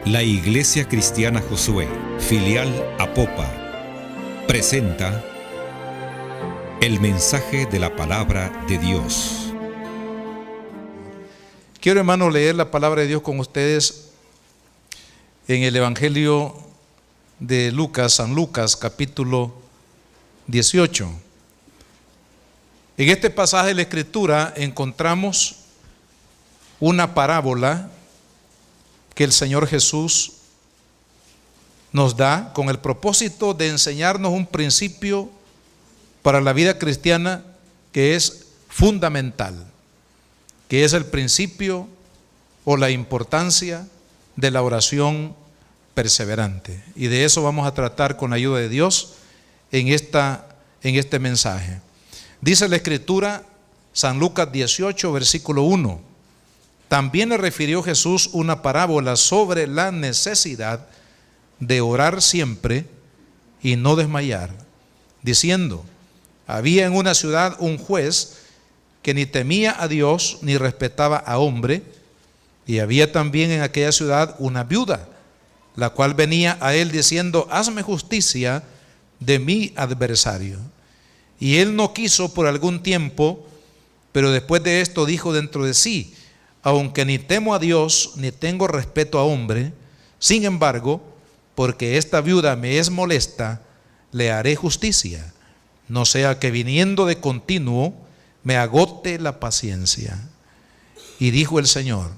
La Iglesia Cristiana Josué, filial Apopa, presenta el mensaje de la palabra de Dios. Quiero, hermano, leer la palabra de Dios con ustedes en el Evangelio de Lucas, San Lucas, capítulo 18. En este pasaje de la Escritura encontramos una parábola que el Señor Jesús nos da con el propósito de enseñarnos un principio para la vida cristiana que es fundamental, que es el principio o la importancia de la oración perseverante. Y de eso vamos a tratar con la ayuda de Dios en este mensaje. Dice la Escritura, San Lucas 18, versículo 1. También le refirió Jesús una parábola sobre la necesidad de orar siempre y no desmayar, diciendo: había en una ciudad un juez que ni temía a Dios ni respetaba a hombre, y había también en aquella ciudad una viuda, la cual venía a él diciendo: hazme justicia de mi adversario. Y él no quiso por algún tiempo, pero después de esto dijo dentro de sí: aunque ni temo a Dios ni tengo respeto a hombre, sin embargo, porque esta viuda me es molesta, le haré justicia, no sea que viniendo de continuo me agote la paciencia. Y dijo el Señor,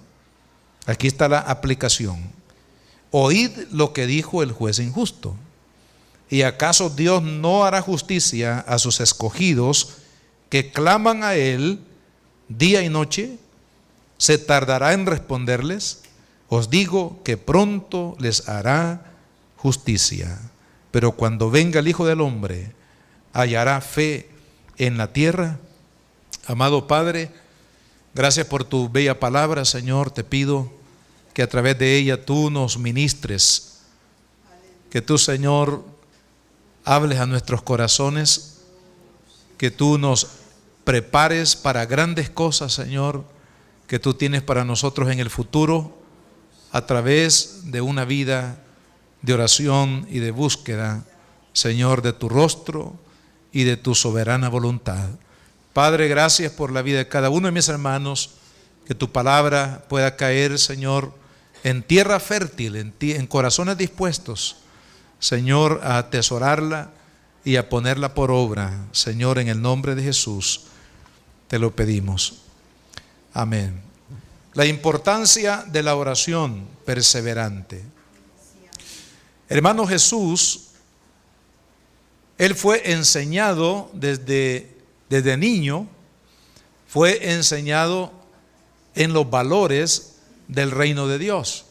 aquí está la aplicación: oíd lo que dijo el juez injusto. ¿Y acaso Dios no hará justicia a sus escogidos que claman a Él día y noche? ¿Se tardará en responderles? Os digo que pronto les hará justicia. Pero cuando venga el Hijo del Hombre, ¿hallará fe en la tierra? Amado Padre, gracias por tu bella palabra, Señor. Te pido que a través de ella tú nos ministres, que tú, Señor, hables a nuestros corazones, que tú nos prepares para grandes cosas, Señor, que tú tienes para nosotros en el futuro, a través de una vida de oración y de búsqueda, Señor, de tu rostro y de tu soberana voluntad. Padre, gracias por la vida de cada uno de mis hermanos, que tu palabra pueda caer, Señor, en tierra fértil, en corazones dispuestos, Señor, a atesorarla y a ponerla por obra. Señor, en el nombre de Jesús te lo pedimos. Amén. La importancia de la oración perseverante. Hermano, Jesús, Él fue enseñado desde niño, fue enseñado en los valores del reino de Dios.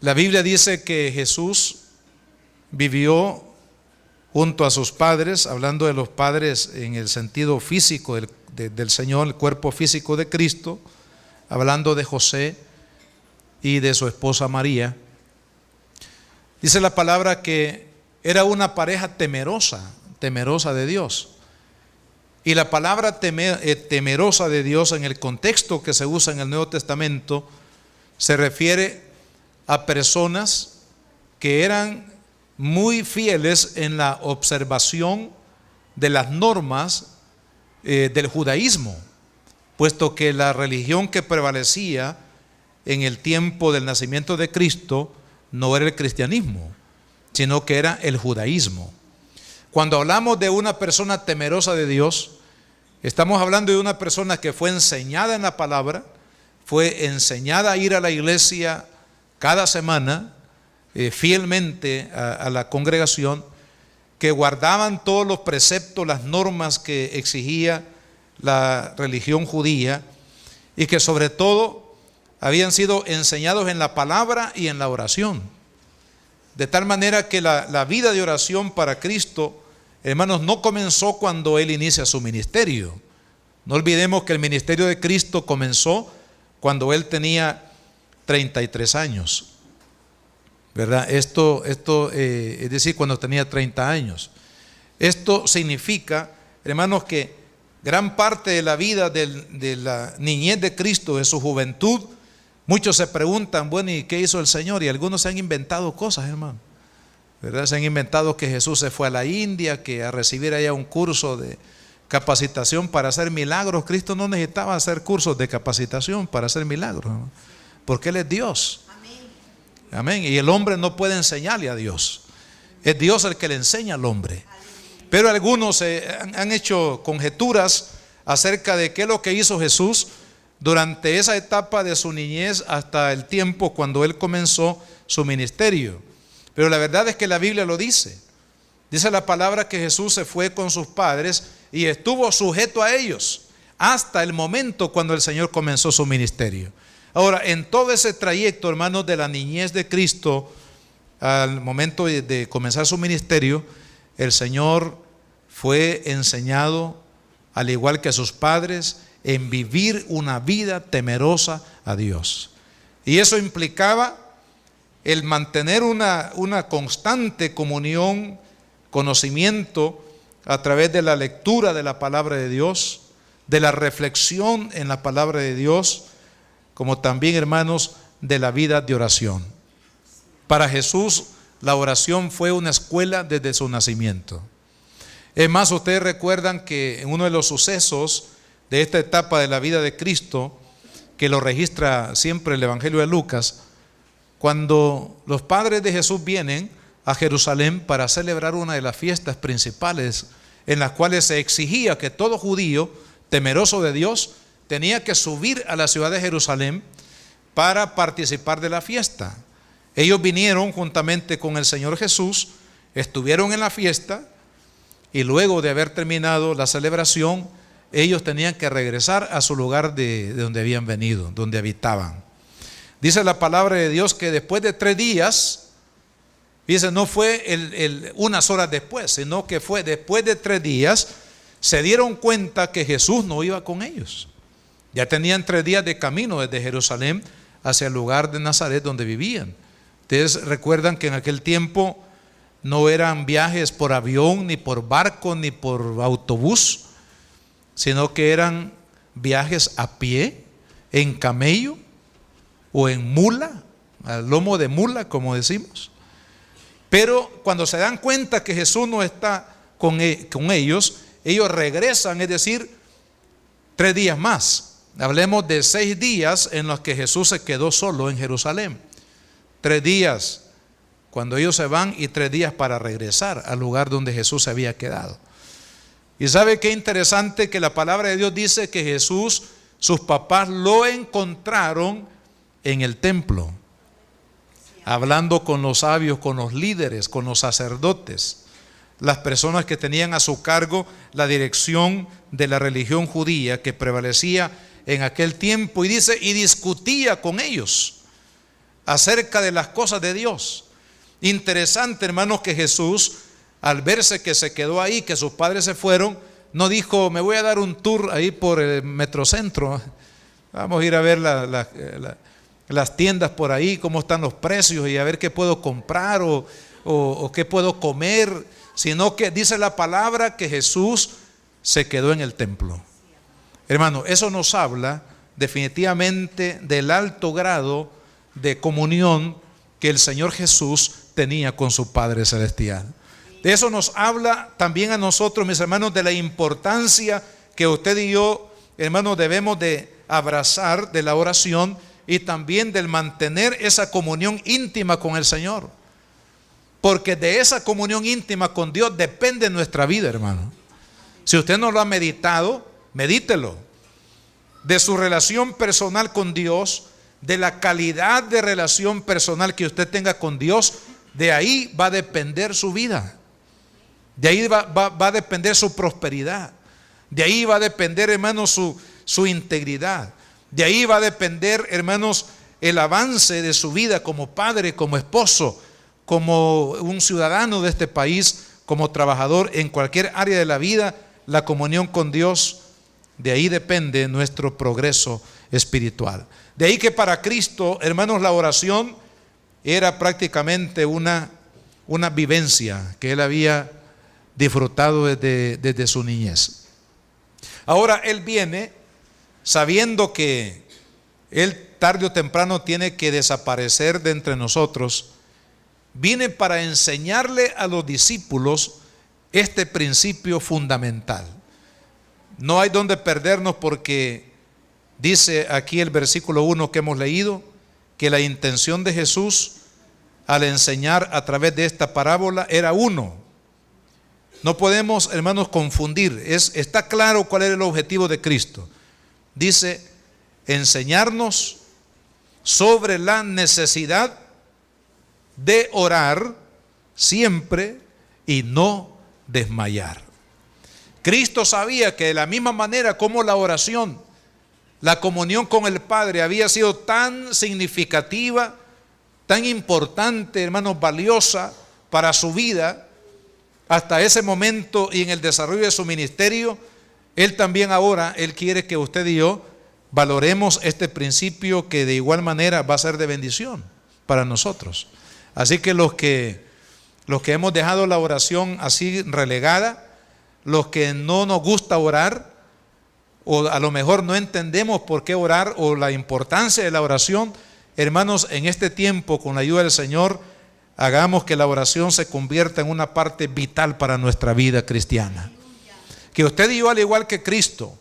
La Biblia dice que Jesús vivió junto a sus padres, hablando de los padres en el sentido físico del Señor, el cuerpo físico de Cristo, hablando de José y de su esposa María. Dice la palabra que era una pareja temerosa de Dios. Y la palabra temerosa de Dios, en el contexto que se usa en el Nuevo Testamento, se refiere a personas que eran muy fieles en la observación de las normas del judaísmo, puesto que la religión que prevalecía en el tiempo del nacimiento de Cristo no era el cristianismo, sino que era el judaísmo. Cuando hablamos de una persona temerosa de Dios, estamos hablando de una persona que fue enseñada en la palabra, fue enseñada a ir a la iglesia cada semana, fielmente a la congregación, que guardaban todos los preceptos, las normas que exigía la religión judía, y que sobre todo habían sido enseñados en la palabra y en la oración. De tal manera que la vida de oración para Cristo, hermanos, no comenzó cuando Él inicia su ministerio. No olvidemos que el ministerio de Cristo comenzó cuando Él tenía 33 años. ¿Verdad? Esto es decir, cuando tenía 30 años. Esto significa, hermanos, que gran parte de la vida de la niñez de Cristo, de su juventud, Muchos se preguntan, bueno, ¿y qué hizo el Señor? Y algunos se han inventado cosas, hermano, ¿verdad? Se han inventado que Jesús se fue a la India, que a recibir allá un curso de capacitación para hacer milagros. Cristo no necesitaba hacer cursos de capacitación para hacer milagros, hermano, porque Él es Dios. Amén. Y el hombre no puede enseñarle a Dios. Es Dios el que le enseña al hombre. Pero algunos han hecho conjeturas acerca de qué es lo que hizo Jesús durante esa etapa de su niñez hasta el tiempo cuando Él comenzó su ministerio. Pero la verdad es que la Biblia lo dice. Dice la palabra que Jesús se fue con sus padres y estuvo sujeto a ellos hasta el momento cuando el Señor comenzó su ministerio. Ahora, en todo ese trayecto, hermanos, de la niñez de Cristo al momento de comenzar su ministerio, el Señor fue enseñado, al igual que sus padres, en vivir una vida temerosa a Dios. Y eso implicaba el mantener una constante comunión, conocimiento a través de la lectura de la palabra de Dios, de la reflexión en la palabra de Dios, como también, hermanos, de la vida de oración. Para Jesús, la oración fue una escuela desde su nacimiento. Es más, ustedes recuerdan que en uno de los sucesos de esta etapa de la vida de Cristo, que lo registra siempre el Evangelio de Lucas, cuando los padres de Jesús vienen a Jerusalén para celebrar una de las fiestas principales en las cuales se exigía que todo judío temeroso de Dios tenía que subir a la ciudad de Jerusalén para participar de la fiesta. Ellos vinieron juntamente con el Señor Jesús, estuvieron en la fiesta y luego de haber terminado la celebración, ellos tenían que regresar a su lugar de donde habían venido, donde habitaban. Dice la palabra de Dios que después de 3 días, dice, no fue unas horas después, sino que fue después de 3 días, se dieron cuenta que Jesús no iba con ellos. Ya tenían 3 días de camino desde Jerusalén hacia el lugar de Nazaret donde vivían. Ustedes recuerdan que en aquel tiempo no eran viajes por avión, ni por barco, ni por autobús, sino que eran viajes a pie, en camello o en mula, al lomo de mula, como decimos. Pero cuando se dan cuenta que Jesús no está con ellos, ellos regresan, es decir, 3 días más. Hablemos de 6 días en los que Jesús se quedó solo en Jerusalén. 3 días cuando ellos se van y 3 días para regresar al lugar donde Jesús se había quedado. Y sabe qué interesante que la palabra de Dios dice que Jesús, sus papás lo encontraron en el templo, hablando con los sabios, con los líderes, con los sacerdotes, las personas que tenían a su cargo la dirección de la religión judía que prevalecía en aquel tiempo. Y dice, y discutía con ellos acerca de las cosas de Dios. Interesante, hermanos, que Jesús, al verse que se quedó ahí, que sus padres se fueron, no dijo, me voy a dar un tour ahí por el Metrocentro, vamos a ir a ver las tiendas por ahí, cómo están los precios y a ver qué puedo comprar o qué puedo comer, sino que dice la palabra que Jesús se quedó en el templo. Hermano, eso nos habla definitivamente del alto grado de comunión que el Señor Jesús tenía con su Padre Celestial. De eso nos habla también a nosotros, mis hermanos, de la importancia que usted y yo, hermanos, debemos de abrazar de la oración y también del mantener esa comunión íntima con el Señor. Porque de esa comunión íntima con Dios depende nuestra vida, hermano. Si usted no lo ha meditado, medítelo. De su relación personal con Dios, de la calidad de relación personal que usted tenga con Dios, de ahí va a depender su vida. De ahí va a depender su prosperidad. De ahí va a depender, hermanos, su integridad. De ahí va a depender, hermanos, el avance de su vida como padre, como esposo, como un ciudadano de este país, como trabajador en cualquier área de la vida. La comunión con Dios, de ahí depende nuestro progreso espiritual. De ahí que para Cristo, hermanos, la oración era prácticamente una vivencia que Él había disfrutado desde su niñez. Ahora Él viene sabiendo que Él tarde o temprano tiene que desaparecer de entre nosotros, viene para enseñarle a los discípulos este principio fundamental. No hay donde perdernos, porque dice aquí el versículo 1 que hemos leído, que la intención de Jesús al enseñar a través de esta parábola era uno. No podemos, hermanos, confundir. Está claro cuál era el objetivo de Cristo. Dice, enseñarnos sobre la necesidad de orar siempre y no desmayar. Cristo sabía que de la misma manera como la oración, la comunión con el Padre había sido tan significativa, tan importante, hermanos, valiosa para su vida, hasta ese momento y en el desarrollo de su ministerio, Él también ahora, Él quiere que usted y yo valoremos este principio, que de igual manera va a ser de bendición para nosotros. Así que los que hemos dejado la oración así relegada, los que no nos gusta orar, o a lo mejor no entendemos por qué orar o la importancia de la oración, hermanos, en este tiempo, con la ayuda del Señor, hagamos que la oración se convierta en una parte vital para nuestra vida cristiana. Que usted y yo, al igual que Cristo,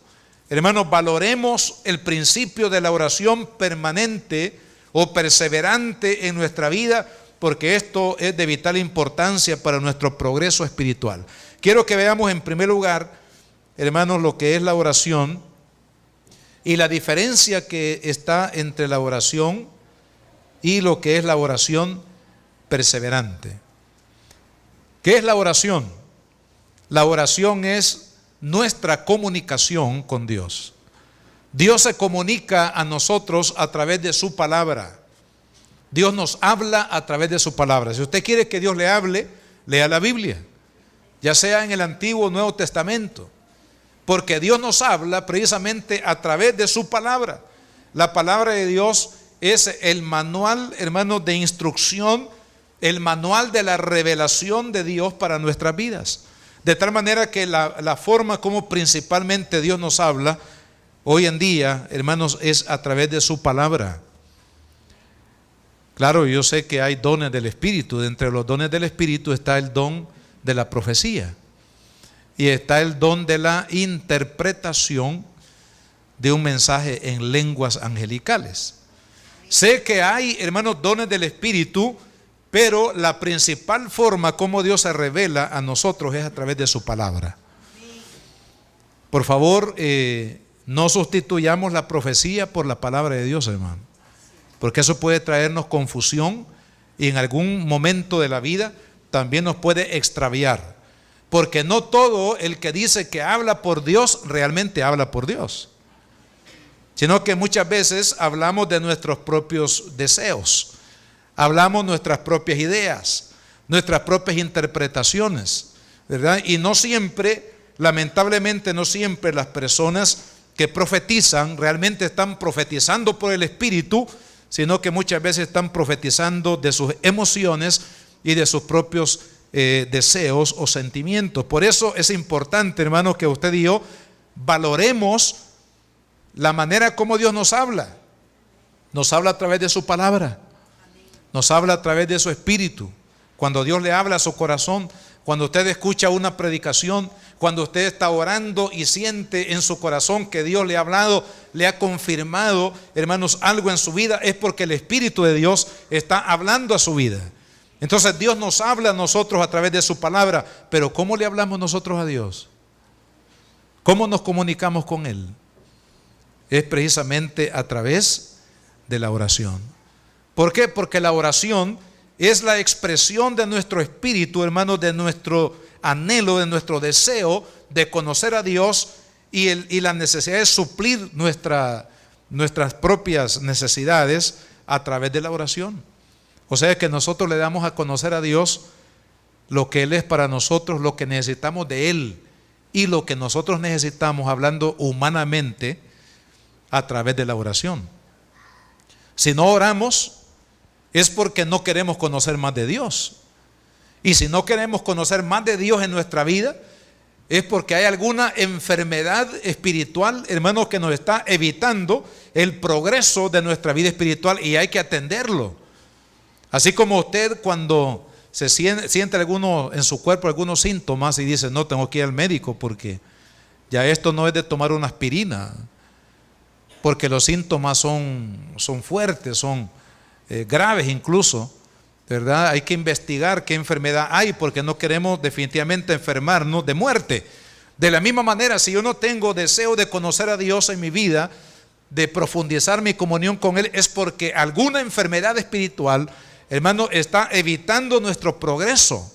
hermanos, valoremos el principio de la oración permanente o perseverante en nuestra vida, porque esto es de vital importancia para nuestro progreso espiritual. Quiero que veamos en primer lugar, hermanos, lo que es la oración y la diferencia que está entre la oración y lo que es la oración perseverante. ¿Qué es la oración? La oración es nuestra comunicación con Dios. Dios se comunica a nosotros a través de su palabra. Dios nos habla a través de su palabra. Si usted quiere que Dios le hable, lea la Biblia, ya sea en el Antiguo o Nuevo Testamento, porque Dios nos habla precisamente a través de su palabra. La palabra de Dios es el manual, hermanos, de instrucción, el manual de la revelación de Dios para nuestras vidas. De tal manera que la forma como principalmente Dios nos habla hoy en día, hermanos, es a través de su palabra. Claro, yo sé que hay dones del Espíritu. De entre los dones del Espíritu está el don de la profecía y está el don de la interpretación de un mensaje en lenguas angelicales. Sé que hay, hermanos, dones del Espíritu, pero la principal forma como Dios se revela a nosotros es a través de su palabra. Por favor, no sustituyamos la profecía por la palabra de Dios, hermano, porque eso puede traernos confusión y en algún momento de la vida también nos puede extraviar, porque no todo el que dice que habla por Dios realmente habla por Dios, sino que muchas veces hablamos de nuestros propios deseos, hablamos nuestras propias ideas, nuestras propias interpretaciones, ¿verdad? Y no siempre, lamentablemente no siempre las personas que profetizan realmente están profetizando por el Espíritu, sino que muchas veces están profetizando de sus emociones y de sus propios deseos o sentimientos. Por eso es importante, hermanos, que usted y yo valoremos la manera como Dios nos habla. Nos habla a través de su palabra, nos habla a través de su Espíritu. Cuando Dios le habla a su corazón, cuando usted escucha una predicación, cuando usted está orando y siente en su corazón que Dios le ha hablado, le ha confirmado, hermanos, algo en su vida, es porque el Espíritu de Dios está hablando a su vida. Entonces Dios nos habla a nosotros a través de su palabra, pero ¿cómo le hablamos nosotros a Dios? ¿Cómo nos comunicamos con Él? Es precisamente a través de la oración. ¿Por qué? Porque la oración es la expresión de nuestro espíritu, hermanos, de nuestro anhelo, de nuestro deseo de conocer a Dios y la necesidad de suplir nuestras propias necesidades a través de la oración. O sea que nosotros le damos a conocer a Dios lo que Él es para nosotros, lo que necesitamos de Él y lo que nosotros necesitamos, hablando humanamente, a través de la oración. Si no oramos, es porque no queremos conocer más de Dios. Y si no queremos conocer más de Dios en nuestra vida, es porque hay alguna enfermedad espiritual, hermanos, que nos está evitando el progreso de nuestra vida espiritual, y hay que atenderlo. Así como usted, cuando se siente alguno en su cuerpo algunos síntomas y dice: no, tengo que ir al médico porque ya esto no es de tomar una aspirina, porque los síntomas son fuertes, son graves incluso, ¿verdad? Hay que investigar qué enfermedad hay, porque no queremos definitivamente enfermarnos de muerte. De la misma manera, si yo no tengo deseo de conocer a Dios en mi vida, de profundizar mi comunión con Él, es porque alguna enfermedad espiritual, hermano, está evitando nuestro progreso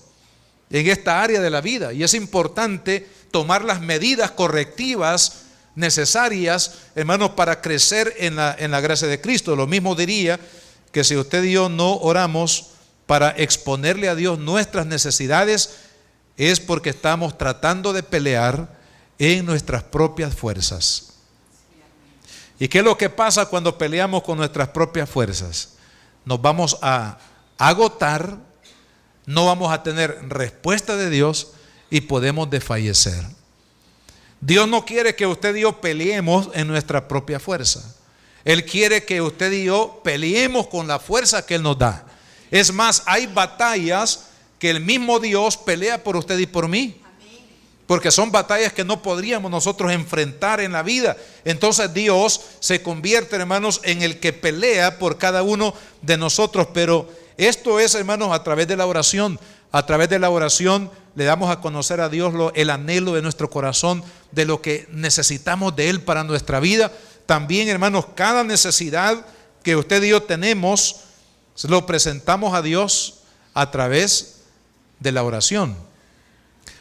en esta área de la vida. Y es importante tomar las medidas correctivas necesarias, hermanos, para crecer en la gracia de Cristo. Lo mismo diría que si usted y yo no oramos para exponerle a Dios nuestras necesidades, es porque estamos tratando de pelear en nuestras propias fuerzas. ¿Y qué es lo que pasa cuando peleamos con nuestras propias fuerzas? Nos vamos a agotar, no vamos a tener respuesta de Dios y podemos desfallecer. Dios no quiere que usted y yo peleemos en nuestra propia fuerza. Él quiere que usted y yo peleemos con la fuerza que Él nos da. Es más, hay batallas que el mismo Dios pelea por usted y por mí, porque son batallas que no podríamos nosotros enfrentar en la vida. Entonces Dios se convierte, hermanos, en el que pelea por cada uno de nosotros. Pero esto es, hermanos, a través de la oración. A través de la oración le damos a conocer a Dios el anhelo de nuestro corazón, de lo que necesitamos de Él para nuestra vida. También, hermanos, cada necesidad que usted y yo tenemos, lo presentamos a Dios a través de la oración.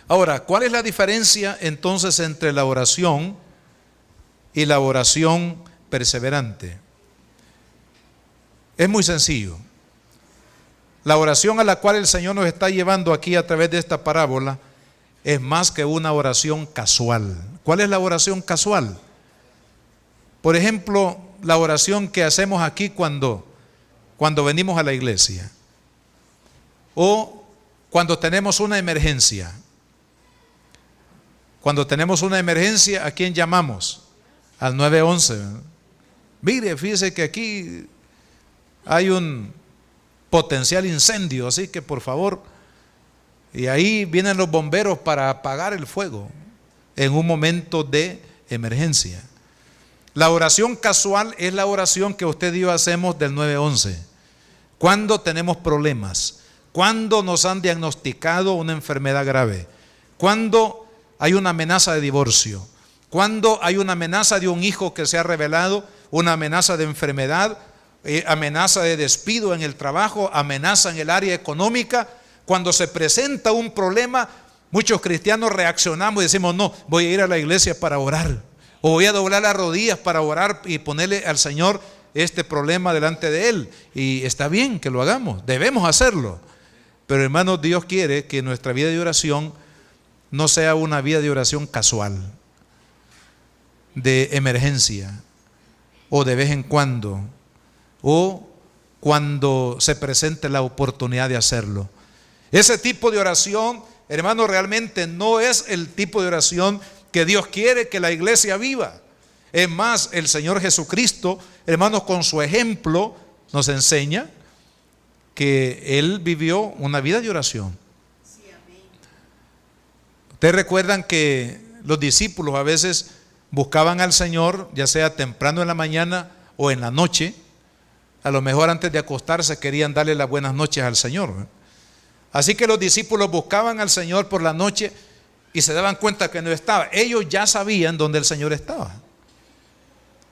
Ahora, ¿cuál es la diferencia entonces entre la oración y la oración perseverante? Es muy sencillo. La oración a la cual el Señor nos está llevando aquí a través de esta parábola es más que una oración casual. ¿Cuál es la oración casual? Por ejemplo, la oración que hacemos aquí cuando venimos a la iglesia, o cuando tenemos una emergencia. Cuando tenemos una emergencia, ¿a quién llamamos? Al 911. Mire, fíjese que aquí hay un potencial incendio, así que por favor, y ahí vienen los bomberos para apagar el fuego en un momento de emergencia. La oración casual es la oración que usted y yo hacemos del 911 cuando tenemos problemas, cuando nos han diagnosticado una enfermedad grave, cuando hay una amenaza de divorcio, cuando hay una amenaza de un hijo que se ha revelado, una amenaza de enfermedad, amenaza de despido en el trabajo, amenaza en el área económica. Cuando se presenta un problema, muchos cristianos reaccionamos y decimos: no, voy a ir a la iglesia para orar, o voy a doblar las rodillas para orar y ponerle al Señor este problema delante de Él. Y está bien que lo hagamos, debemos hacerlo. Pero hermanos, Dios quiere que nuestra vida de oración no sea una vida de oración casual, de emergencia, o de vez en cuando, o cuando se presente la oportunidad de hacerlo. Ese tipo de oración, hermano, realmente no es el tipo de oración que Dios quiere que la iglesia viva. Es más, el Señor Jesucristo, hermanos, con su ejemplo nos enseña que Él vivió una vida de oración. Ustedes recuerdan que los discípulos a veces buscaban al Señor, ya sea temprano en la mañana o en la noche. A lo mejor antes de acostarse querían darle las buenas noches al Señor. Así que los discípulos buscaban al Señor por la noche y se daban cuenta que no estaba. Ellos ya sabían dónde el Señor estaba.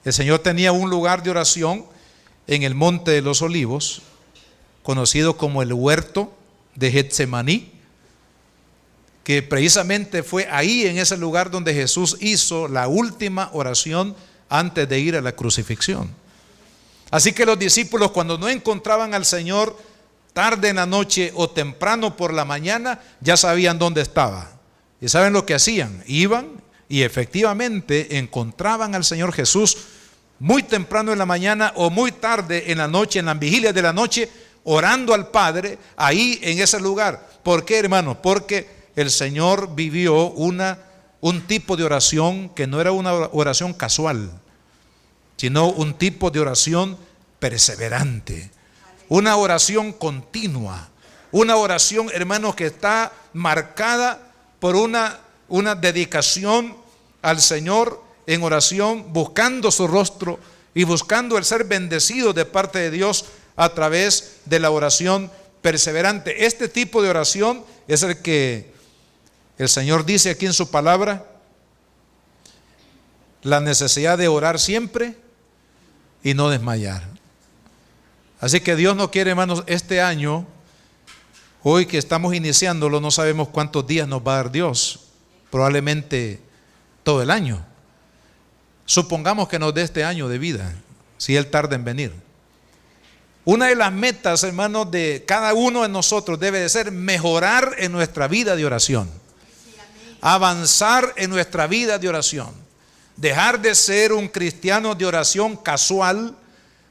El Señor tenía un lugar de oración en el Monte de los Olivos, conocido como el huerto de Getsemaní, que precisamente fue ahí, en ese lugar, donde Jesús hizo la última oración antes de ir a la crucifixión. Así que los discípulos, cuando no encontraban al Señor tarde en la noche o temprano por la mañana, ya sabían dónde estaba. ¿Y saben lo que hacían? Iban y efectivamente encontraban al Señor Jesús muy temprano en la mañana o muy tarde en la noche, en las vigilias de la noche, orando al Padre ahí en ese lugar. ¿Por qué, hermanos? Porque el Señor vivió una un tipo de oración que no era una oración casual, sino un tipo de oración perseverante, una oración continua, una oración, hermanos, que está marcada por una dedicación al Señor en oración, buscando su rostro y buscando el ser bendecido de parte de Dios a través de la oración perseverante. Este tipo de oración es el que el Señor dice aquí en su palabra, la necesidad de orar siempre y no desmayar. Así que Dios no quiere, hermanos, este año, hoy que estamos iniciándolo, no sabemos cuántos días nos va a dar Dios, probablemente todo el año. Supongamos que nos dé este año de vida, si Él tarda en venir. Una de las metas, hermanos, de cada uno de nosotros debe de ser mejorar en nuestra vida de oración, avanzar en nuestra vida de oración, dejar de ser un cristiano de oración casual,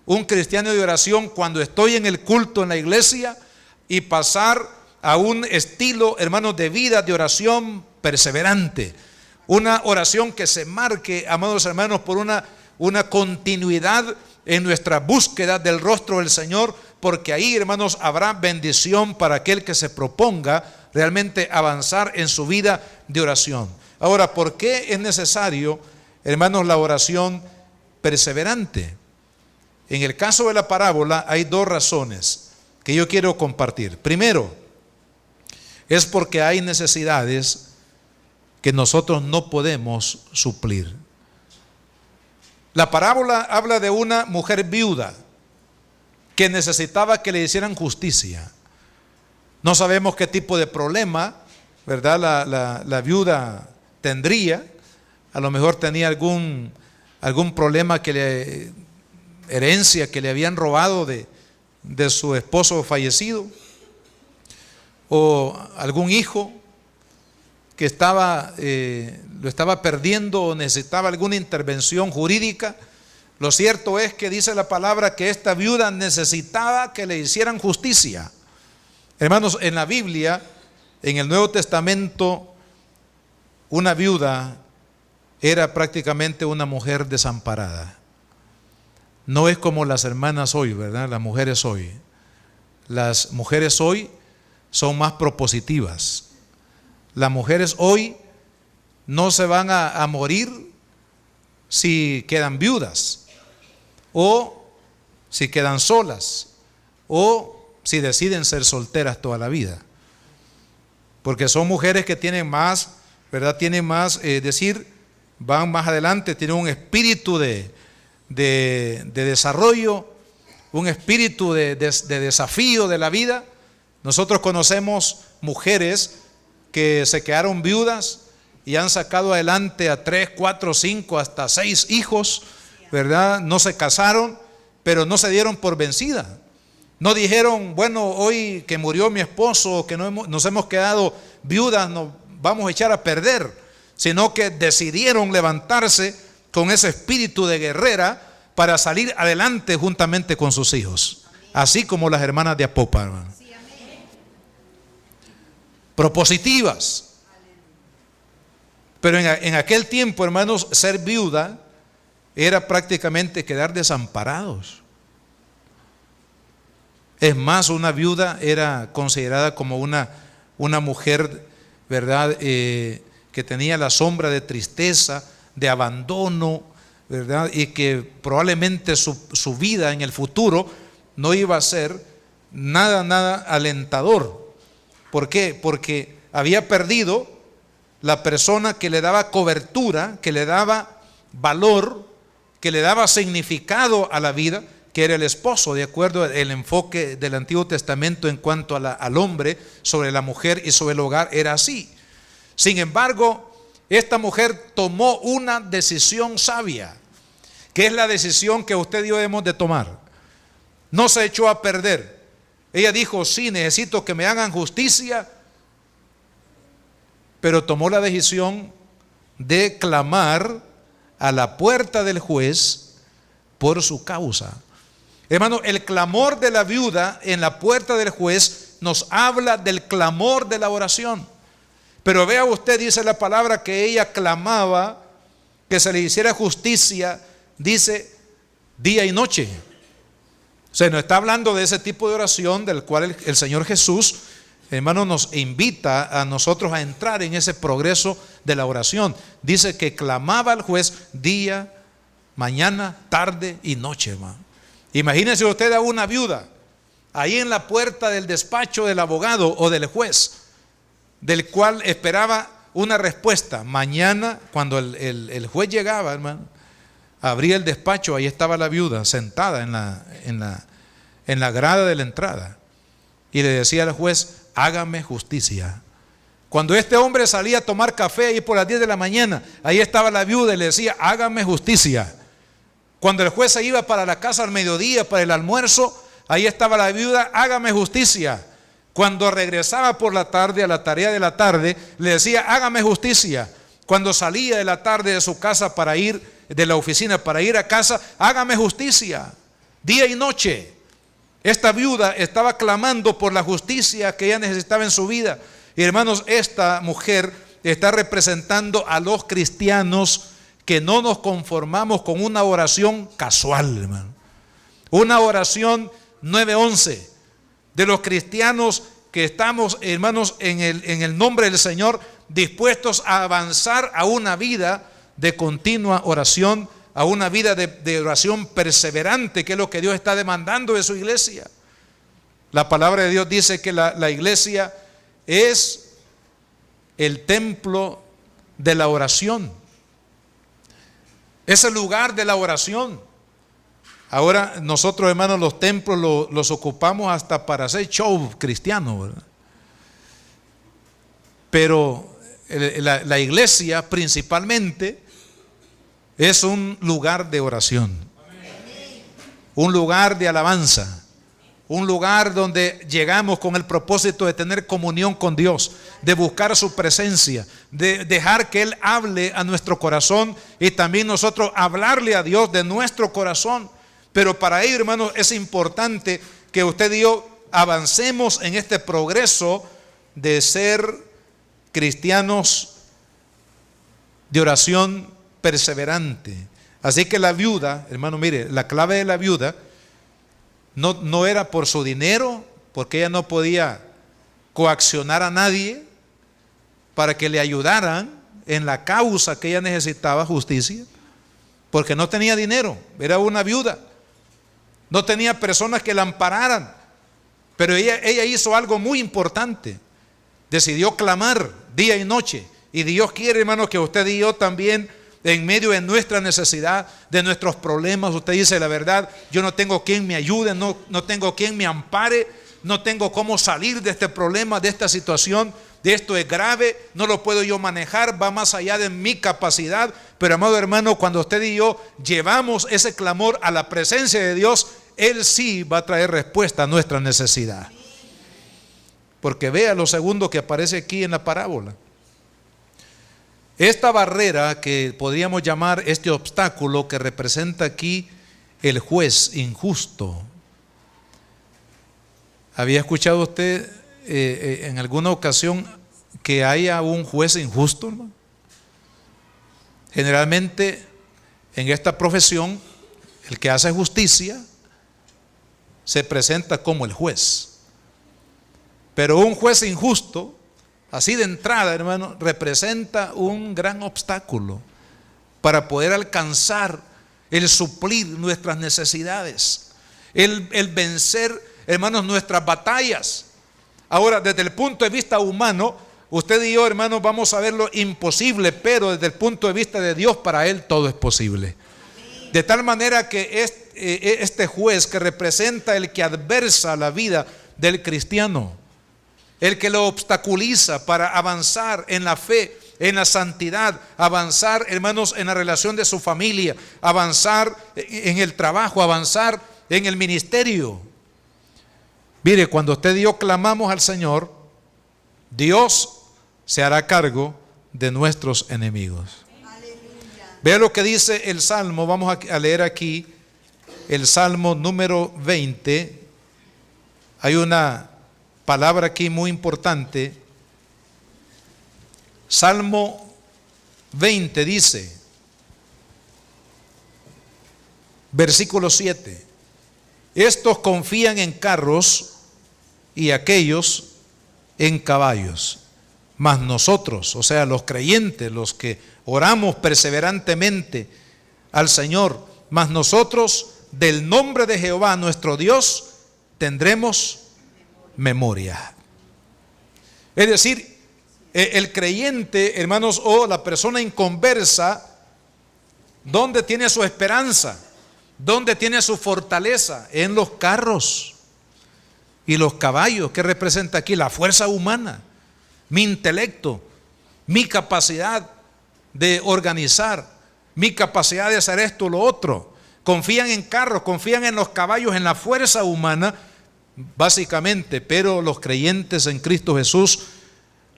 un cristiano de oración cuando estoy en el culto en la iglesia, y pasar a un estilo, hermanos, de vida de oración perseverante, una oración que se marque, amados hermanos, por una continuidad en nuestra búsqueda del rostro del Señor, porque ahí, hermanos, habrá bendición para aquel que se proponga realmente avanzar en su vida de oración. Ahora, ¿por qué es necesario, hermanos, la oración perseverante? En el caso de la parábola hay dos razones que yo quiero compartir. Primero, es porque hay necesidades que nosotros no podemos suplir. La parábola habla de una mujer viuda que necesitaba que le hicieran justicia. No sabemos qué tipo de problema, ¿verdad?, la viuda tendría. A lo mejor tenía algún problema, herencia que le habían robado de su esposo fallecido, o algún hijo que lo estaba perdiendo o necesitaba alguna intervención jurídica. Lo cierto es que dice la palabra que esta viuda necesitaba que le hicieran justicia. Hermanos, en la Biblia, en el Nuevo Testamento, una viuda era prácticamente una mujer desamparada. No es como las hermanas hoy, ¿verdad? Las mujeres hoy. Las mujeres hoy son más propositivas. Las mujeres hoy no se van a morir si quedan viudas, o si quedan solas, o si deciden ser solteras toda la vida. Porque son mujeres que tienen más, ¿verdad? Tienen más, van más adelante, tienen un espíritu de desarrollo, un espíritu de desafío de la vida. Nosotros conocemos mujeres que se quedaron viudas y han sacado adelante a 3, 4, 5, hasta 6 hijos, ¿verdad? No se casaron, pero no se dieron por vencida. No dijeron, bueno, hoy que murió mi esposo, que nos hemos quedado viudas, nos vamos a echar a perder, sino que decidieron levantarse con ese espíritu de guerrera para salir adelante juntamente con sus hijos, así como las hermanas de Apopa, hermano. Propositivas. Pero en aquel tiempo, hermanos, ser viuda era prácticamente quedar desamparados. Es más, una viuda era considerada como una mujer, ¿verdad?, que tenía la sombra de tristeza, de abandono, ¿verdad?, y que probablemente su vida en el futuro no iba a ser nada alentador. ¿Por qué? Porque había perdido la persona que le daba cobertura, que le daba valor, que le daba significado a la vida, que era el esposo, de acuerdo al enfoque del Antiguo Testamento en cuanto al hombre sobre la mujer y sobre el hogar, era así. Sin embargo, esta mujer tomó una decisión sabia, que es la decisión que usted y yo debemos de tomar. No se echó a perder. Ella dijo, sí, necesito que me hagan justicia, pero tomó la decisión de clamar a la puerta del juez por su causa. Hermano, el clamor de la viuda en la puerta del juez nos habla del clamor de la oración. Pero vea usted, dice la palabra, que ella clamaba que se le hiciera justicia, dice, día y noche. O sea, nos está hablando de ese tipo de oración del cual el Señor Jesús, hermano, nos invita a nosotros a entrar en ese progreso de la oración. Dice que clamaba al juez día, mañana, tarde y noche, hermano. Imagínese usted a una viuda ahí en la puerta del despacho del abogado o del juez, del cual esperaba una respuesta. Mañana, cuando el juez llegaba, hermano, abría el despacho, ahí estaba la viuda sentada en la grada de la entrada, y le decía al juez, hágame justicia. Cuando este hombre salía a tomar café ahí por las 10 de la mañana, ahí estaba la viuda y le decía, hágame justicia. Cuando el juez se iba para la casa al mediodía, para el almuerzo, ahí estaba la viuda, hágame justicia. Cuando regresaba por la tarde a la tarea de la tarde, le decía, hágame justicia. Cuando salía de la tarde de su casa para ir, de la oficina para ir a casa, hágame justicia. Día y noche. Esta viuda estaba clamando por la justicia que ella necesitaba en su vida. Y hermanos, esta mujer está representando a los cristianos que no nos conformamos con una oración casual, hermano. Una oración 911. De los cristianos que estamos, hermanos, en el nombre del Señor, dispuestos a avanzar a una vida de continua oración, a una vida de oración perseverante, que es lo que Dios está demandando de su iglesia. La palabra de Dios dice que la iglesia es el templo de la oración, es el lugar de la oración. Ahora nosotros, hermanos, los templos los ocupamos hasta para hacer show cristiano, ¿verdad? Pero la iglesia principalmente es un lugar de oración, un lugar de alabanza, un lugar donde llegamos con el propósito de tener comunión con Dios, de buscar su presencia, de dejar que Él hable a nuestro corazón y también nosotros hablarle a Dios de nuestro corazón. Pero para ello, hermanos, es importante que usted y yo avancemos en este progreso de ser cristianos de oración perseverante. Así que la viuda, hermano, mire, la clave de la viuda no era por su dinero, porque ella no podía coaccionar a nadie para que le ayudaran en la causa que ella necesitaba, justicia, porque no tenía dinero, era una viuda. No tenía personas que la ampararan, pero ella hizo algo muy importante. Decidió clamar día y noche. Y Dios quiere, hermanos, que usted y yo también, en medio de nuestra necesidad, de nuestros problemas, usted dice la verdad, yo no tengo quien me ayude, no tengo quien me ampare, no tengo cómo salir de este problema, de esta situación, de esto es grave, no lo puedo yo manejar, va más allá de mi capacidad. Pero amado hermano, cuando usted y yo llevamos ese clamor a la presencia de Dios, Él sí va a traer respuesta a nuestra necesidad. Porque vea lo segundo que aparece aquí en la parábola. Esta barrera que podríamos llamar este obstáculo que representa aquí el juez injusto. ¿Había escuchado usted en alguna ocasión que haya un juez injusto, hermano? Generalmente en esta profesión el que hace justicia se presenta como el juez. Pero un juez injusto, así de entrada, hermano, representa un gran obstáculo para poder alcanzar el suplir nuestras necesidades, el vencer, hermanos, nuestras batallas. Ahora, desde el punto de vista humano, usted y yo, hermanos, vamos a ver lo imposible, pero desde el punto de vista de Dios, para Él todo es posible. De tal manera que este juez que representa el que adversa la vida del cristiano, el que lo obstaculiza para avanzar en la fe, en la santidad, avanzar, hermanos, en la relación de su familia, avanzar en el trabajo, avanzar en el ministerio. Mire, cuando usted y yo clamamos al Señor, Dios se hará cargo de nuestros enemigos. Vea lo que dice el Salmo. Vamos a leer aquí el Salmo número 20. Hay una palabra aquí muy importante. Salmo 20 dice, versículo 7, estos confían en carros y aquellos en caballos, mas nosotros, o sea, los creyentes, los que oramos perseverantemente al Señor, mas nosotros del nombre de Jehová nuestro Dios tendremos memoria. Es decir, el creyente, hermanos, o la persona inconversa, ¿dónde tiene su esperanza? ¿Dónde tiene su fortaleza? En los carros y los caballos. ¿Qué representa aquí? La fuerza humana, mi intelecto, mi capacidad de organizar, mi capacidad de hacer esto o lo otro. Confían en carros, confían en los caballos, en la fuerza humana, básicamente. Pero los creyentes en Cristo Jesús,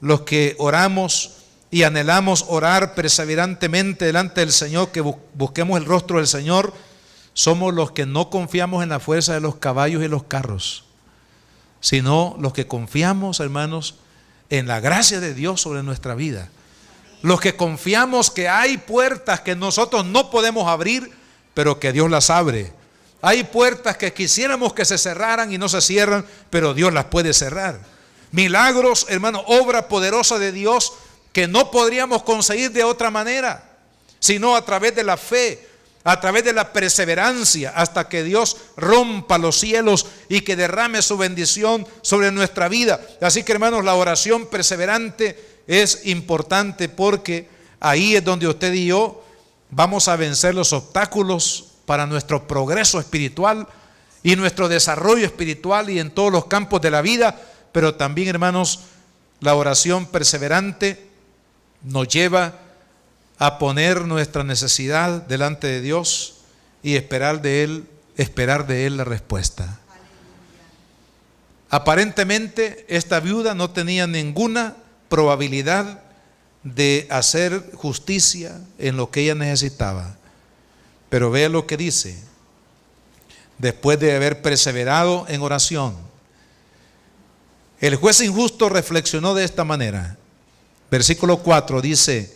los que oramos y anhelamos orar perseverantemente delante del Señor, que busquemos el rostro del Señor, somos los que no confiamos en la fuerza de los caballos y los carros, sino los que confiamos, hermanos, en la gracia de Dios sobre nuestra vida. Los que confiamos que hay puertas que nosotros no podemos abrir, pero que Dios las abre. Hay puertas que quisiéramos que se cerraran y no se cierran, pero Dios las puede cerrar. Milagros, hermanos, obra poderosa de Dios que no podríamos conseguir de otra manera, sino a través de la fe, a través de la perseverancia, hasta que Dios rompa los cielos y que derrame su bendición sobre nuestra vida. Así que, hermanos, la oración perseverante es importante, porque ahí es donde usted y yo vamos a vencer los obstáculos para nuestro progreso espiritual y nuestro desarrollo espiritual y en todos los campos de la vida. Pero también, hermanos, la oración perseverante nos lleva a poner nuestra necesidad delante de Dios y esperar de Él la respuesta. Aparentemente esta viuda no tenía ninguna probabilidad de hacer justicia en lo que ella necesitaba. Pero vea lo que dice, después de haber perseverado en oración. El juez injusto reflexionó de esta manera. Versículo 4 dice,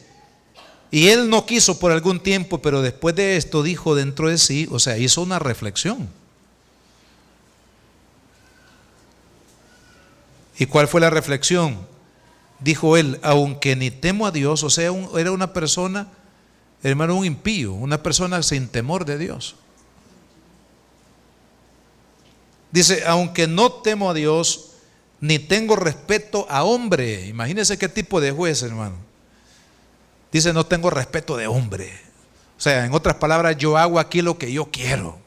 y él no quiso por algún tiempo, pero después de esto dijo dentro de sí, o sea, hizo una reflexión. ¿Y cuál fue la reflexión? Dijo él, aunque ni temo a Dios, o sea, era una persona, hermano, un impío, una persona sin temor de Dios. Dice, aunque no temo a Dios, ni tengo respeto a hombre. Imagínense qué tipo de juez, hermano. Dice, no tengo respeto de hombre. O sea, en otras palabras, yo hago aquí lo que yo quiero,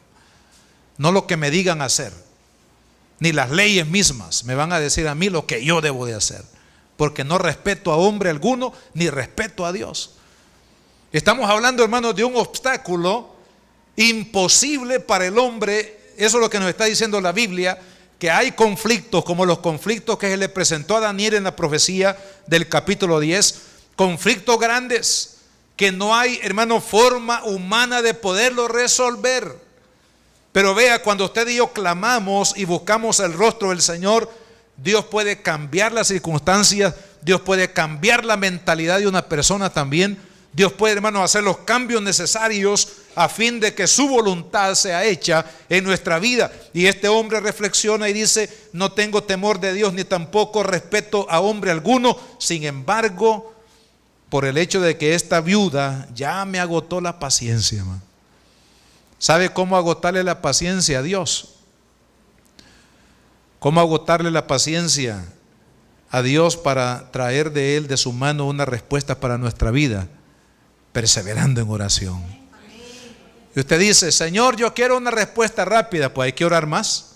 no lo que me digan hacer. Ni las leyes mismas me van a decir a mí lo que yo debo de hacer, porque no respeto a hombre alguno, ni respeto a Dios. Estamos hablando, hermanos, de un obstáculo imposible para el hombre. Eso es lo que nos está diciendo la Biblia, que hay conflictos como los conflictos que se le presentó a Daniel en la profecía del capítulo 10, conflictos grandes que no hay, hermano, forma humana de poderlo resolver. Pero vea, cuando usted y yo clamamos y buscamos el rostro del Señor, Dios puede cambiar las circunstancias, Dios puede cambiar la mentalidad de una persona también. Dios puede, hermano, hacer los cambios necesarios a fin de que su voluntad sea hecha en nuestra vida. Y este hombre reflexiona y dice, no tengo temor de Dios ni tampoco respeto a hombre alguno. Sin embargo, por el hecho de que esta viuda ya me agotó la paciencia, hermano. ¿Sabe cómo agotarle la paciencia a Dios? ¿Cómo agotarle la paciencia a Dios para traer de Él, de su mano, una respuesta para nuestra vida? Perseverando en oración. Y usted dice, Señor, yo quiero una respuesta rápida. Pues hay que orar más,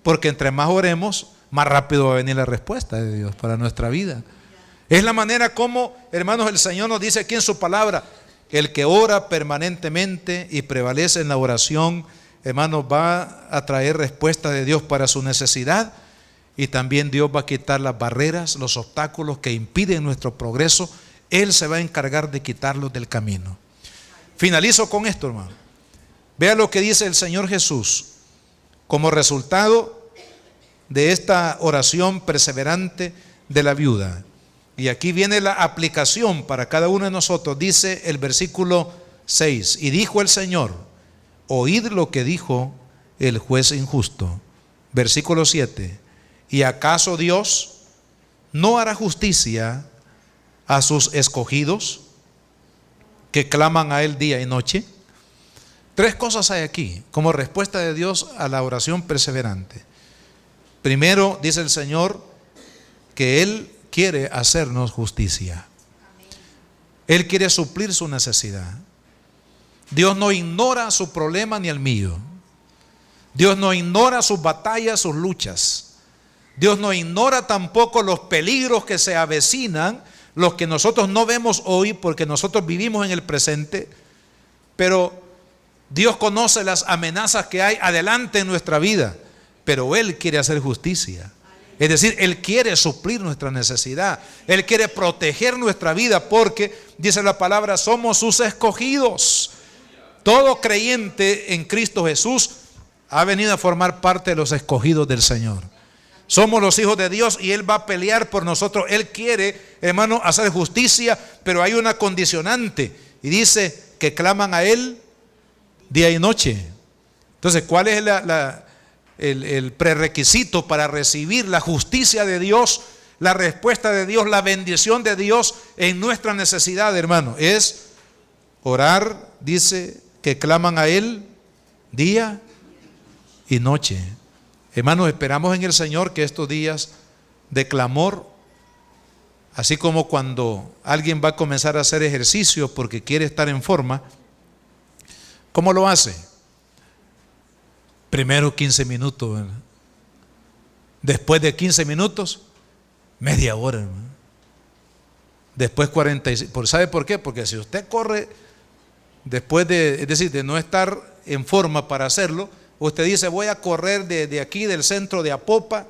porque entre más oremos, más rápido va a venir la respuesta de Dios para nuestra vida. Es la manera como, hermanos, el Señor nos dice aquí en su palabra, el que ora permanentemente y prevalece en la oración, hermanos, va a traer respuesta de Dios para su necesidad, y también Dios va a quitar las barreras, los obstáculos que impiden nuestro progreso. Él se va a encargar de quitarlos del camino. Finalizo con esto, hermano. Vea lo que dice el Señor Jesús como resultado de esta oración perseverante de la viuda. Y aquí viene la aplicación para cada uno de nosotros. Dice el versículo 6: y dijo el Señor, oíd lo que dijo el juez injusto. Versículo 7: ¿y acaso Dios no hará justicia a sus escogidos que claman a Él día y noche? Tres cosas hay aquí como respuesta de Dios a la oración perseverante. Primero, dice el Señor que Él quiere hacernos justicia. Él quiere suplir su necesidad. Dios no ignora su problema ni el mío. Dios no ignora sus batallas, sus luchas. Dios no ignora tampoco los peligros que se avecinan, los que nosotros no vemos hoy porque nosotros vivimos en el presente, pero Dios conoce las amenazas que hay adelante en nuestra vida, pero Él quiere hacer justicia. Es decir, Él quiere suplir nuestra necesidad. Él quiere proteger nuestra vida porque, dice la palabra, somos sus escogidos. Todo creyente en Cristo Jesús ha venido a formar parte de los escogidos del Señor. Somos los hijos de Dios y Él va a pelear por nosotros. Él quiere, hermano, hacer justicia, pero hay una condicionante. Y dice que claman a Él día y noche. Entonces, ¿cuál es el prerequisito para recibir la justicia de Dios, la respuesta de Dios, la bendición de Dios en nuestra necesidad, hermano? Es orar, dice, que claman a Él día y noche. Hermanos, esperamos en el Señor que estos días de clamor, así como cuando alguien va a comenzar a hacer ejercicio porque quiere estar en forma, ¿cómo lo hace? Primero 15 minutos, ¿verdad? Después de 15 minutos, media hora, hermano. Después 45. ¿Sabe por qué? Porque si usted corre después de, es decir, de no estar en forma para hacerlo, usted dice, voy a correr de aquí, del centro de Apopa,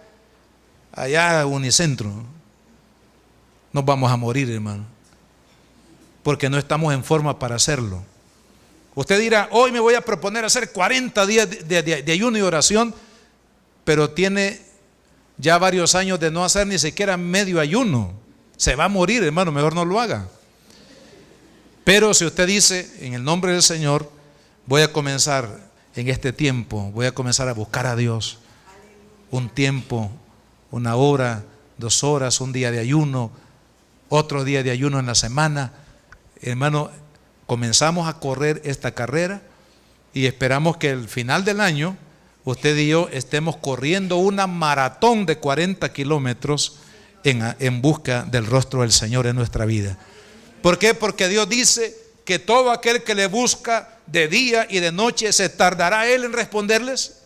allá a Unicentro. Nos vamos a morir, hermano, porque no estamos en forma para hacerlo. Usted dirá, hoy me voy a proponer hacer 40 días de ayuno y oración, pero tiene ya varios años de no hacer ni siquiera medio ayuno. Se va a morir, hermano, mejor no lo haga. Pero si usted dice, en el nombre del Señor, voy a comenzar en este tiempo, voy a comenzar a buscar a Dios. Un tiempo, una hora, 2 horas, un día de ayuno, otro día de ayuno en la semana. Hermano, comenzamos a correr esta carrera y esperamos que al final del año usted y yo estemos corriendo una maratón de 40 kilómetros en busca del rostro del Señor en nuestra vida. ¿Por qué? Porque Dios dice que todo aquel que le busca de día y de noche, ¿se tardará Él en responderles?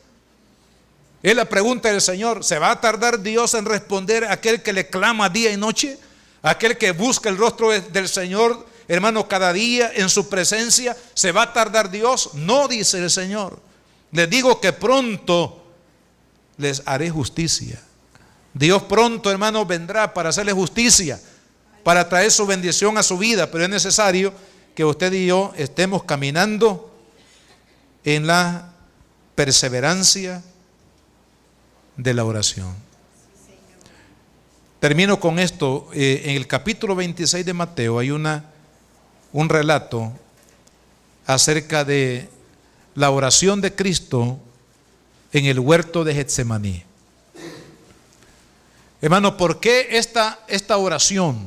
Es la pregunta del Señor. ¿Se va a tardar Dios en responder a aquel que le clama día y noche? Aquel que busca el rostro del Señor, hermano, cada día en su presencia. ¿Se va a tardar Dios? No, dice el Señor. Les digo que pronto les haré justicia. Dios pronto, hermano, vendrá para hacerle justicia, para traer su bendición a su vida. Pero es necesario que usted y yo estemos caminando en la perseverancia de la oración. Termino con esto. En el capítulo 26 de Mateo hay un relato acerca de la oración de Cristo en el huerto de Getsemaní. Hermano, ¿por qué esta oración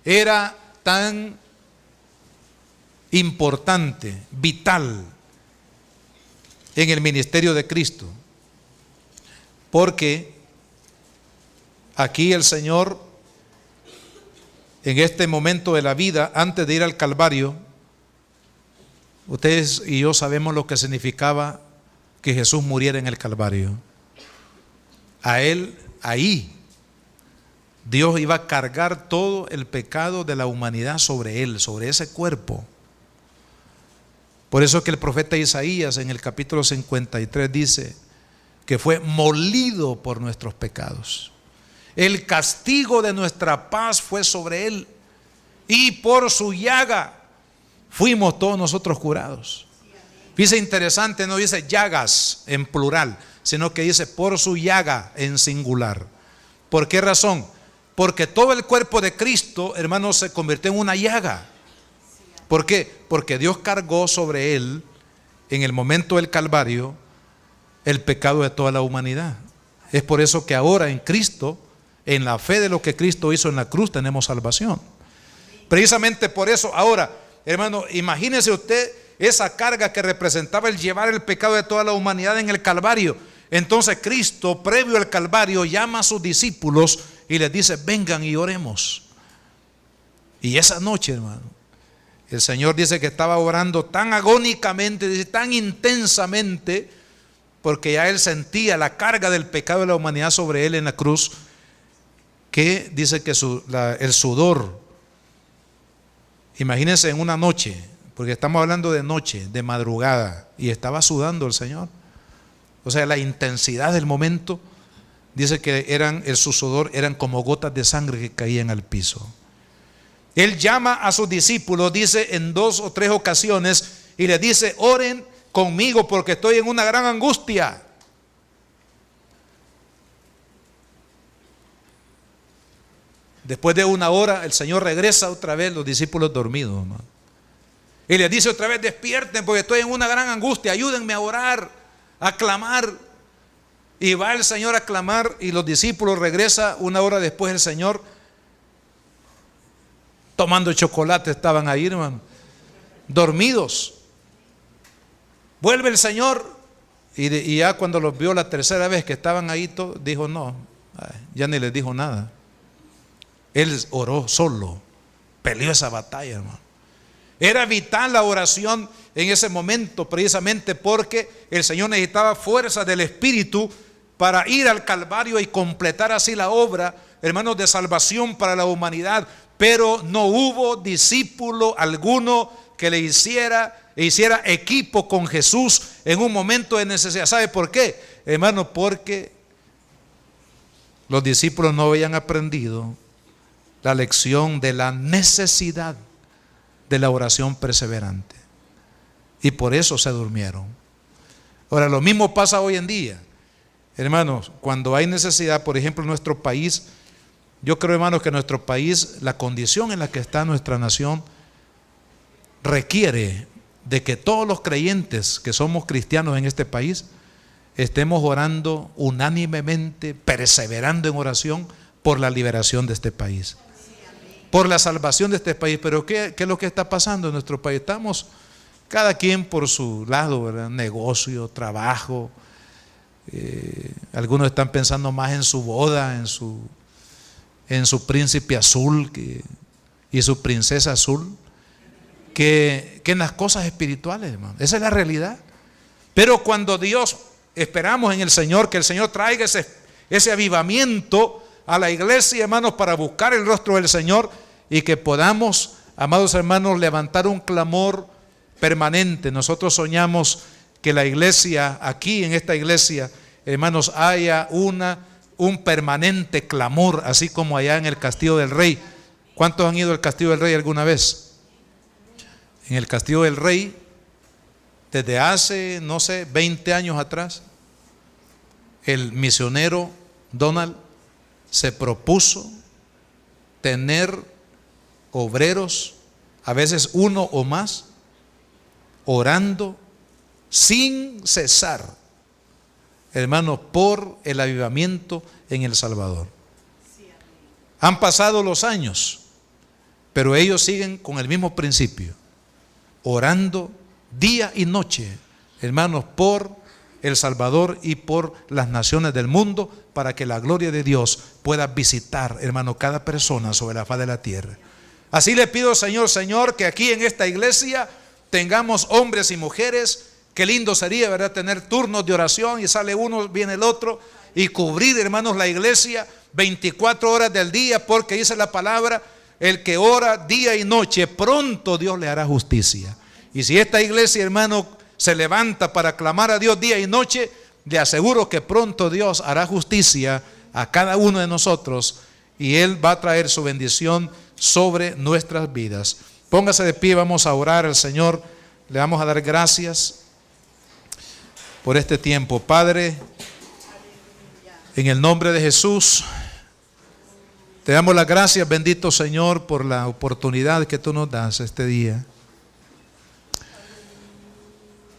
era tan importante, vital en el ministerio de Cristo? Porque aquí el Señor, en este momento de la vida, antes de ir al Calvario, ustedes y yo sabemos lo que significaba que Jesús muriera en el Calvario. A Él, ahí, Dios iba a cargar todo el pecado de la humanidad sobre Él, sobre ese cuerpo. Por eso que el profeta Isaías en el capítulo 53 dice que fue molido por nuestros pecados. El castigo de nuestra paz fue sobre Él, y por su llaga fuimos todos nosotros curados. Dice interesante, no dice llagas en plural, sino que dice por su llaga en singular. ¿Por qué razón? Porque todo el cuerpo de Cristo, hermanos, se convirtió en una llaga. ¿Por qué? Porque Dios cargó sobre Él, en el momento del Calvario, el pecado de toda la humanidad. Es por eso que ahora en Cristo, en la fe de lo que Cristo hizo en la cruz, tenemos salvación. Precisamente por eso, ahora, hermano, imagínese usted esa carga que representaba el llevar el pecado de toda la humanidad en el Calvario. Entonces Cristo, previo al Calvario, llama a sus discípulos y les dice: vengan y oremos. Y esa noche, hermano, el Señor dice que estaba orando tan agónicamente, dice, tan intensamente, porque ya Él sentía la carga del pecado de la humanidad sobre Él en la cruz, que dice que el sudor, imagínense en una noche, porque estamos hablando de noche, de madrugada, y estaba sudando el Señor. O sea, la intensidad del momento, dice que su sudor eran como gotas de sangre que caían al piso. Él llama a sus discípulos, dice en 2 o 3 ocasiones, y les dice: oren conmigo porque estoy en una gran angustia. Después de 1 hora, el Señor regresa otra vez, los discípulos dormidos, ¿no? Y les dice otra vez: despierten porque estoy en una gran angustia, ayúdenme a orar, a clamar. Y va el Señor a clamar y los discípulos, regresa 1 hora después el Señor, tomando chocolate, estaban ahí, hermano, dormidos. Vuelve el Señor y ya cuando los vio la tercera vez que estaban ahí, dijo: no, ya ni les dijo nada. Él oró solo, peleó esa batalla, hermano. Era vital la oración en ese momento, precisamente porque el Señor necesitaba fuerza del Espíritu para ir al Calvario y completar así la obra, hermanos, de salvación para la humanidad. Pero no hubo discípulo alguno que le hiciera equipo con Jesús en un momento de necesidad. ¿Sabe por qué, hermano? Porque los discípulos no habían aprendido la lección de la necesidad de la oración perseverante, y por eso se durmieron. Ahora, lo mismo pasa hoy en día, hermanos, cuando hay necesidad. Por ejemplo, en nuestro país, yo creo, hermanos, que nuestro país, la condición en la que está nuestra nación, requiere de que todos los creyentes que somos cristianos en este país estemos orando unánimemente, perseverando en oración por la liberación de este país, por la salvación de este país. Pero ¿qué es lo que está pasando en nuestro país? Estamos cada quien por su lado, ¿verdad? Negocio, trabajo. Algunos están pensando más en su boda, en su príncipe azul y su princesa azul, que en las cosas espirituales, hermano. Esa es la realidad. Pero cuando Dios, esperamos en el Señor, que el Señor traiga ese avivamiento a la iglesia, hermanos, para buscar el rostro del Señor, y que podamos, amados hermanos, levantar un clamor permanente. Nosotros soñamos que la iglesia, aquí en esta iglesia, hermanos, haya un permanente clamor, así como allá en el Castillo del Rey. ¿Cuántos han ido al Castillo del Rey alguna vez? En el Castillo del Rey, desde hace, no sé, 20 años atrás, el misionero Donald se propuso tener obreros, a veces 1 o más, orando sin cesar, hermanos, por el avivamiento en El Salvador. Han pasado los años, pero ellos siguen con el mismo principio, orando día y noche, hermanos, por El Salvador y por las naciones del mundo, para que la gloria de Dios pueda visitar, hermano, cada persona sobre la faz de la tierra. Así le pido, Señor, que aquí en esta iglesia tengamos hombres y mujeres. Qué lindo sería, ¿verdad?, tener turnos de oración, y sale uno, viene el otro, y cubrir, hermanos, la iglesia 24 horas del día, porque dice la palabra: el que ora día y noche, pronto Dios le hará justicia. Y si esta iglesia, hermano, se levanta para clamar a Dios día y noche, le aseguro que pronto Dios hará justicia a cada uno de nosotros, y Él va a traer su bendición sobre nuestras vidas. Póngase de pie, vamos a orar al Señor. Le vamos a dar gracias por este tiempo. Padre, en el nombre de Jesús, Te damos las gracias, bendito Señor, por la oportunidad que tú nos das este día.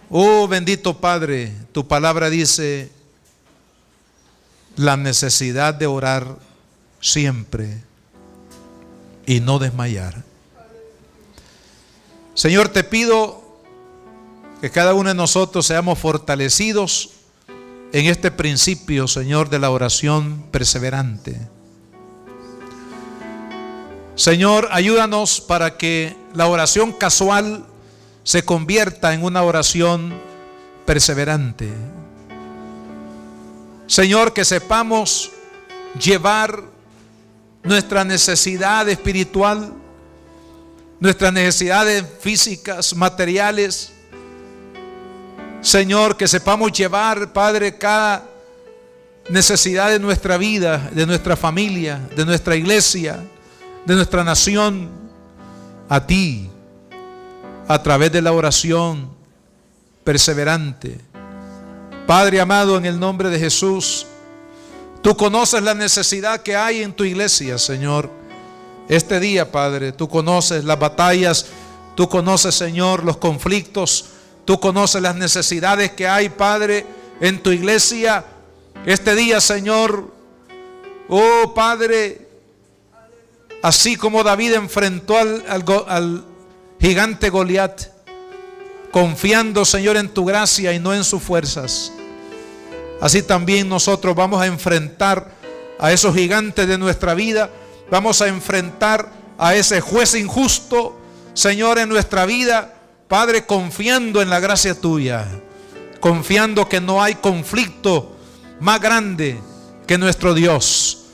Oh, bendito Padre, tu palabra dice la necesidad de orar siempre y no desmayar. Señor, te pido que cada uno de nosotros seamos fortalecidos en este principio, Señor, de la oración perseverante. Señor, ayúdanos para que la oración casual se convierta en una oración perseverante. Señor, que sepamos llevar nuestra necesidad espiritual, nuestras necesidades físicas, materiales. Señor, que sepamos llevar, Padre, cada necesidad de nuestra vida, de nuestra familia, de nuestra iglesia, de nuestra nación, a ti, a través de la oración perseverante. Padre amado, en el nombre de Jesús, tú conoces la necesidad que hay en tu iglesia, Señor. Este día, Padre, tú conoces las batallas, tú conoces, Señor, los conflictos, tú conoces las necesidades que hay, Padre, en tu iglesia. Este día, Señor, oh Padre, así como David enfrentó al gigante Goliat, confiando, Señor, en tu gracia y no en sus fuerzas, así también nosotros vamos a enfrentar a esos gigantes de nuestra vida. Vamos a enfrentar a ese juez injusto, Señor, en nuestra vida, Padre, confiando en la gracia tuya, confiando que no hay conflicto más grande que nuestro Dios,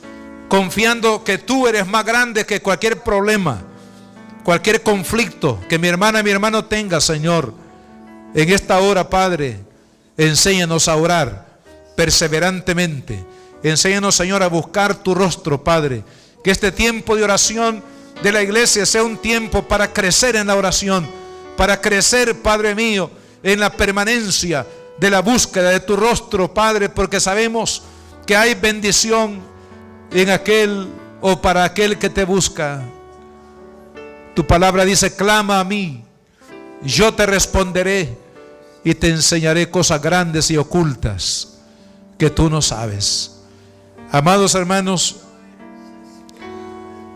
confiando que tú eres más grande que cualquier problema, cualquier conflicto que mi hermana y mi hermano tenga, Señor. En esta hora, Padre, enséñanos a orar perseverantemente. Enséñanos, Señor, a buscar tu rostro, Padre. Que este tiempo de oración de la iglesia sea un tiempo para crecer en la oración, para crecer, Padre mío, en la permanencia de la búsqueda de tu rostro, Padre, porque sabemos que hay bendición en aquel o para aquel que te busca. Tu palabra dice: clama a mí, yo te responderé y te enseñaré cosas grandes y ocultas que tú no sabes. Amados hermanos,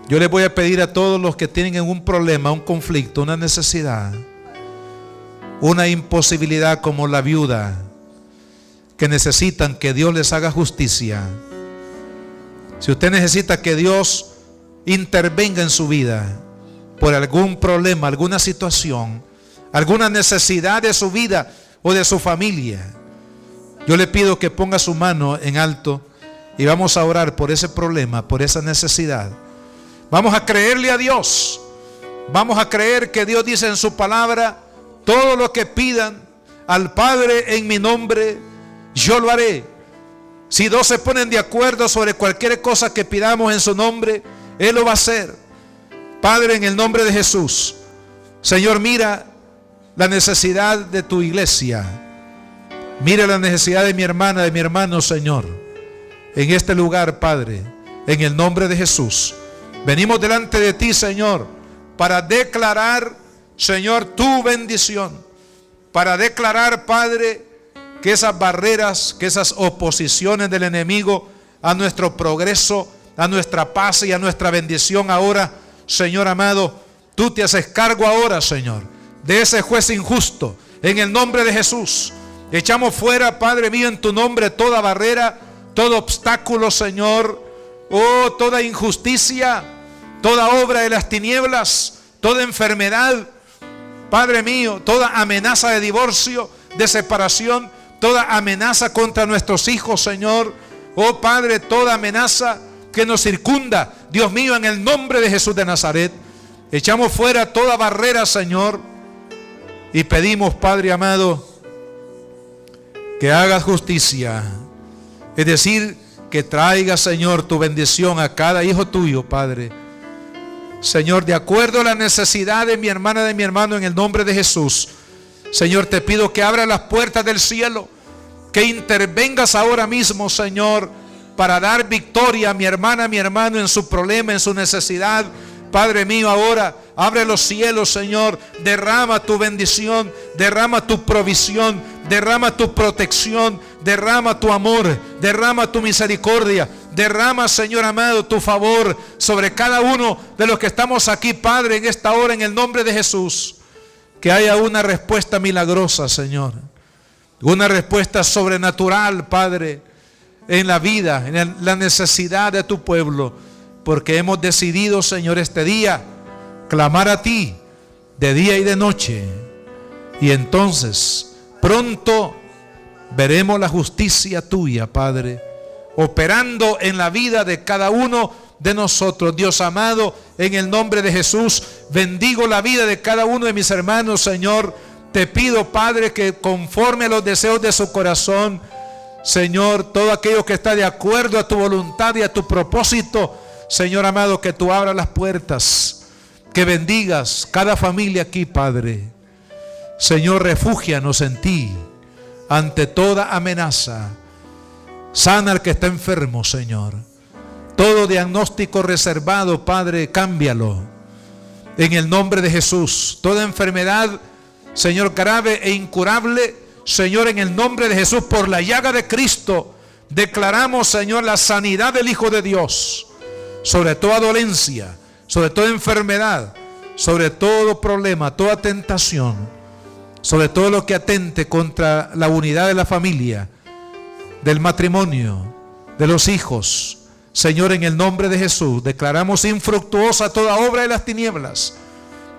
yo les voy a pedir a todos los que tienen un problema, un conflicto, una necesidad, una imposibilidad, como la viuda, que necesitan que Dios les haga justicia. Si usted necesita que Dios intervenga en su vida por algún problema, alguna situación, alguna necesidad de su vida o de su familia, yo le pido que ponga su mano en alto y vamos a orar por ese problema, por esa necesidad. Vamos a creerle a Dios. Vamos a creer que Dios dice en su palabra: todo lo que pidan al Padre en mi nombre, yo lo haré. Si dos se ponen de acuerdo sobre cualquier cosa que pidamos en su nombre, Él lo va a hacer. Padre, en el nombre de Jesús, Señor, mira la necesidad de tu iglesia. Mira la necesidad de mi hermana, de mi hermano, Señor. En este lugar, Padre, en el nombre de Jesús, venimos delante de ti, Señor, para declarar, Señor, tu bendición. Para declarar, Padre, que esas barreras, que esas oposiciones del enemigo a nuestro progreso, a nuestra paz y a nuestra bendición ahora, Señor amado, tú te haces cargo ahora, Señor, de ese juez injusto. En el nombre de Jesús, echamos fuera, Padre mío, en tu nombre, toda barrera, todo obstáculo, Señor, oh, toda injusticia, toda obra de las tinieblas, toda enfermedad, Padre mío, toda amenaza de divorcio, de separación, toda amenaza contra nuestros hijos, Señor. Oh Padre, toda amenaza que nos circunda, Dios mío, en el nombre de Jesús de Nazaret, echamos fuera toda barrera, Señor, y pedimos, Padre amado, que hagas justicia, es decir, que traiga, Señor, tu bendición a cada hijo tuyo, Padre. Señor, de acuerdo a la necesidad de mi hermana, de mi hermano, en el nombre de Jesús, Señor, te pido que abra las puertas del cielo, que intervengas ahora mismo, Señor, para dar victoria a mi hermana, a mi hermano en su problema, en su necesidad. Padre mío, ahora abre los cielos, Señor, derrama tu bendición, derrama tu provisión, derrama tu protección, derrama tu amor, derrama tu misericordia, derrama, Señor amado, tu favor sobre cada uno de los que estamos aquí, Padre, en esta hora, en el nombre de Jesús. Que haya una respuesta milagrosa, Señor, una respuesta sobrenatural, Padre, en la vida, en la necesidad de tu pueblo, porque hemos decidido, Señor, este día clamar a ti de día y de noche, y entonces pronto veremos la justicia tuya, Padre, operando en la vida de cada uno de nosotros. Dios amado, en el nombre de Jesús, bendigo la vida de cada uno de mis hermanos, Señor. Te pido, Padre, que conforme a los deseos de su corazón, Señor, todo aquello que está de acuerdo a tu voluntad y a tu propósito, Señor amado, que tú abras las puertas, que bendigas cada familia aquí, Padre. Señor, refúgianos en ti ante toda amenaza. Sana al que está enfermo, Señor. Todo diagnóstico reservado, Padre, cámbialo en el nombre de Jesús. Toda enfermedad, Señor, grave e incurable, Señor, en el nombre de Jesús, por la llaga de Cristo, declaramos, Señor, la sanidad del Hijo de Dios sobre toda dolencia, sobre toda enfermedad, sobre todo problema, toda tentación, sobre todo lo que atente contra la unidad de la familia, del matrimonio, de los hijos. Señor, en el nombre de Jesús, declaramos infructuosa toda obra de las tinieblas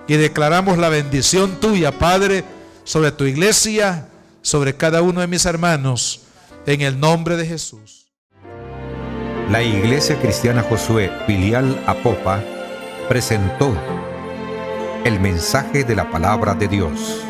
y declaramos la bendición tuya, Padre, sobre tu iglesia, sobre cada uno de mis hermanos, en el nombre de Jesús. La Iglesia Cristiana Josué, filial Apopa, presentó el mensaje de la palabra de Dios.